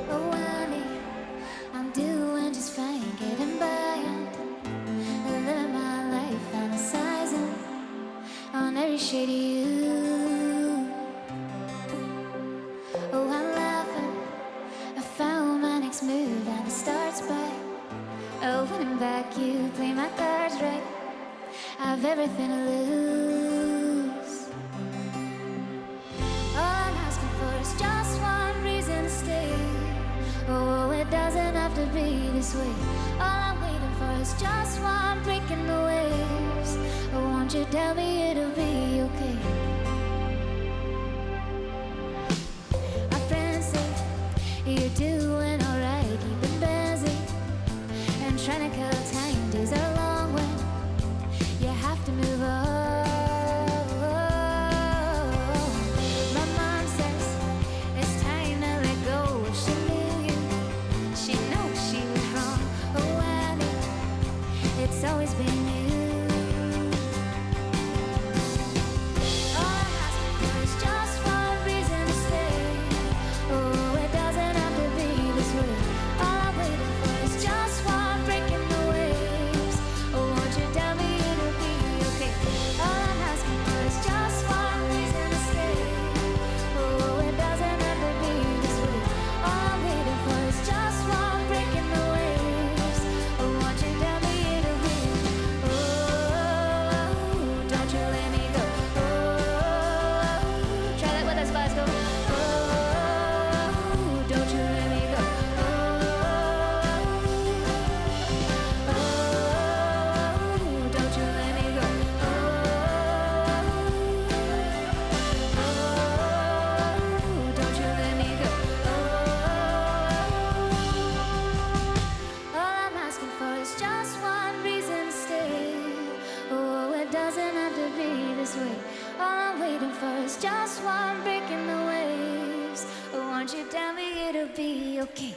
Oh, honey, I'm doing just fine, getting by and living my life, fantasizing on every shade of you. Oh, I'm laughing, I found my next move, and it starts by opening back. You play my cards right, I've everything to lose. All I'm asking for is just one reason to stay. Oh, it doesn't have to be this way. All I'm waiting for is just one break in the waves. Oh, won't you tell me it'll be okay? My friends say you're doing alright, keeping busy and trying to kill time. Days are long when you have to move on. My mom says it's time to let go. If she knew you, she knows she was wrong. Oh, Annie, it's always been you. All I'm asking for is just one reason to stay. Oh, it doesn't have to be this way. All I'm waiting for is just one break in the waves. Oh, won't you tell me it'll be okay? All I'm asking for is just one reason to stay. Oh, it doesn't have to be this way. All I'm waiting for is just one break in the waves. Oh, won't you tell me it'll be? Oh, don't you let me go. Oh, try that with us, Glasgow. Oh, don't you let me go. Oh, don't you let me go. Oh, don't you let me go. All I'm asking for is just one reason to stay. Oh, it doesn't have to be this way. All I'm waiting for is just one break in the waves. Oh, won't you tell me it'll be okay?